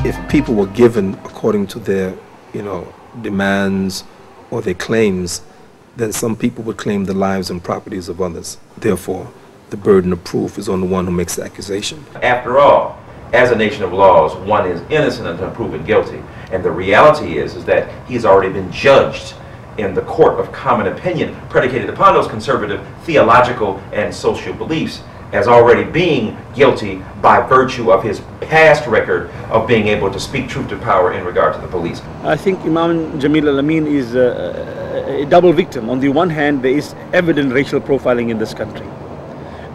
if people were given according to their, demands or their claims, then some people would claim the lives and properties of others. Therefore, the burden of proof is on the one who makes the accusation. After all, as a nation of laws, one is innocent until proven guilty. And the reality is that he's already been judged in the court of common opinion, predicated upon those conservative theological and social beliefs, as already being guilty by virtue of his past record of being able to speak truth to power in regard to the police. I think Imam Jamil al-Amin is a double victim. On the one hand, there is evident racial profiling in this country.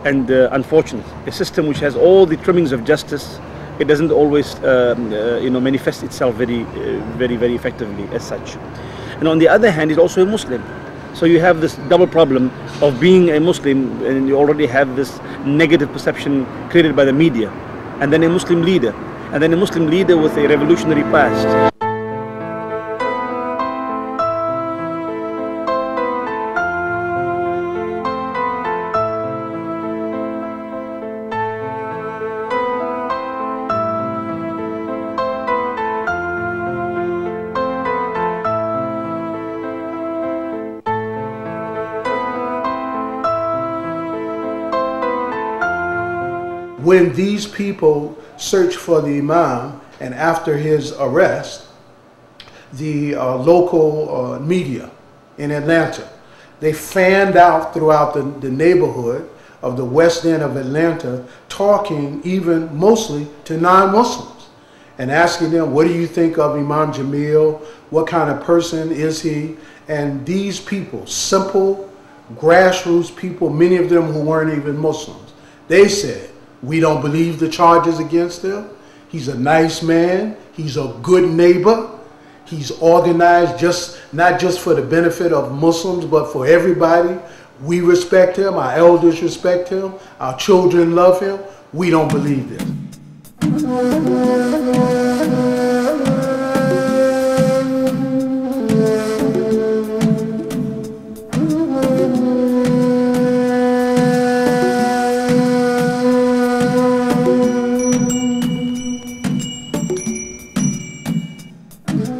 And unfortunately, a system which has all the trimmings of justice, it doesn't always manifest itself very effectively as such. And on the other hand, he's also a Muslim. So you have this double problem of being a Muslim, and you already have this negative perception created by the media, and then a Muslim leader, and then a Muslim leader with a revolutionary past. When these people searched for the Imam, and after his arrest, the local media in Atlanta, they fanned out throughout the neighborhood of the West End of Atlanta, talking even mostly to non-Muslims and asking them, what do you think of Imam Jamil? What kind of person is he? And these people, simple, grassroots people, many of them who weren't even Muslims, they said, we don't believe the charges against him. He's a nice man. He's a good neighbor. He's organized not just for the benefit of Muslims, but for everybody. We respect him. Our elders respect him. Our children love him. We don't believe this.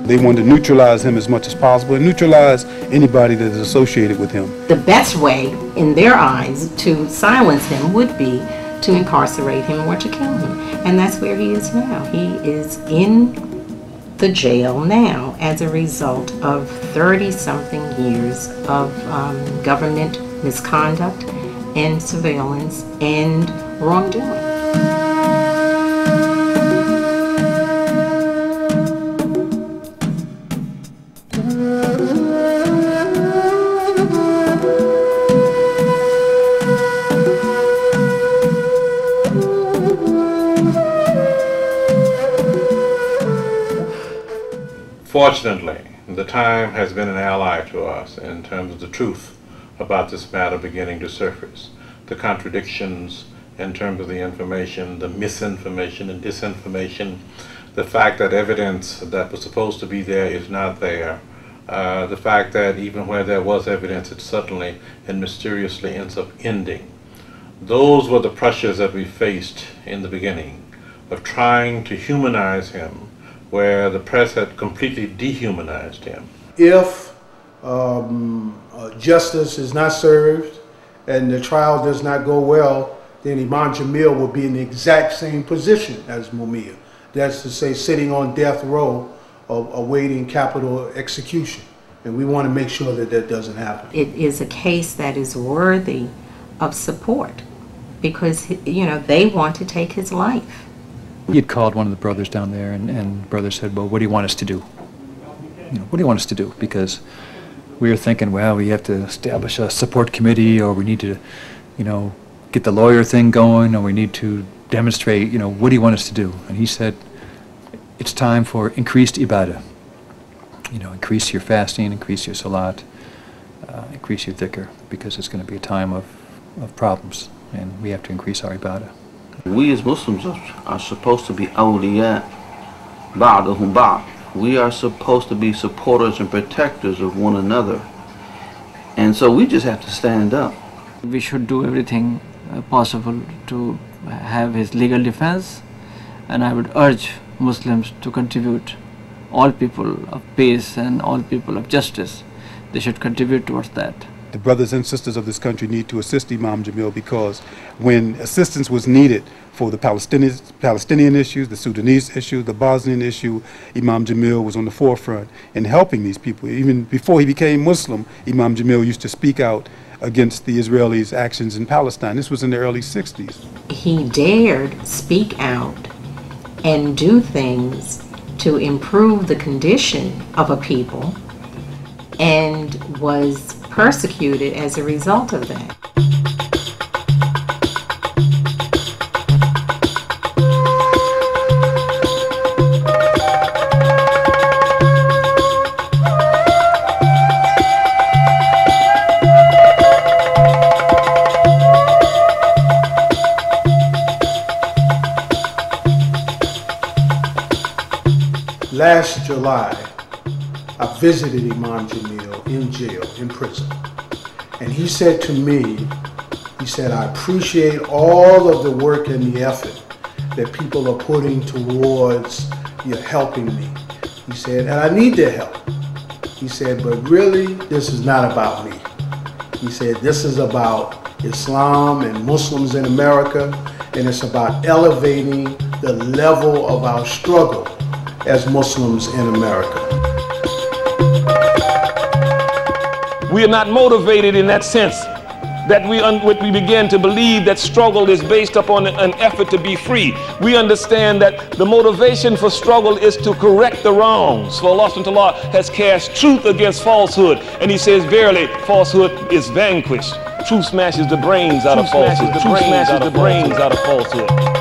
They wanted to neutralize him as much as possible and neutralize anybody that is associated with him. The best way, in their eyes, to silence him would be to incarcerate him or to kill him. And that's where he is now. He is in the jail now as a result of 30-something years of government misconduct and surveillance and wrongdoing. Fortunately, the time has been an ally to us in terms of the truth about this matter beginning to surface. The contradictions in terms of the information, the misinformation and disinformation, the fact that evidence that was supposed to be there is not there, the fact that even where there was evidence, it suddenly and mysteriously ends up ending. Those were the pressures that we faced in the beginning of trying to humanize him, where the press had completely dehumanized him. If justice is not served and the trial does not go well, then Imam Jamil will be in the exact same position as Mumia. That's to say, sitting on death row awaiting capital execution. And we want to make sure that that doesn't happen. It is a case that is worthy of support because, they want to take his life. He had called one of the brothers down there, and brother said, well, what do you want us to do? What do you want us to do? Because we were thinking, well, we have to establish a support committee, or we need to, get the lawyer thing going, or we need to demonstrate, what do you want us to do? And he said, it's time for increased ibadah. Increase your fasting, increase your salat, increase your dhikr, because it's going to be a time of problems, and we have to increase our ibadah. We as Muslims are supposed to be awliya, ba'dahum ba'd. We are supposed to be supporters and protectors of one another. And so we just have to stand up. We should do everything possible to have his legal defense, and I would urge Muslims to contribute, all people of peace and all people of justice, they should contribute towards that. The brothers and sisters of this country need to assist Imam Jamil, because when assistance was needed for the Palestinian issues, the Sudanese issue, the Bosnian issue, Imam Jamil was on the forefront in helping these people. Even before he became Muslim, Imam Jamil used to speak out against the Israelis' actions in Palestine. This was in the early 60s. He dared speak out and do things to improve the condition of a people, and was persecuted as a result of that. Last July, I visited Imam Jamil in jail, in prison. And he said to me, he said, I appreciate all of the work and the effort that people are putting towards helping me. He said, and I need their help. He said, but really, this is not about me. He said, this is about Islam and Muslims in America, and it's about elevating the level of our struggle as Muslims in America. We are not motivated in that sense that we begin to believe that struggle is based upon an effort to be free. We understand that the motivation for struggle is to correct the wrongs. For Allah subhanahu wa ta'ala has cast truth against falsehood, and He says, verily, falsehood is vanquished. Truth smashes the brains out of falsehood. Truth smashes the brains out of falsehood.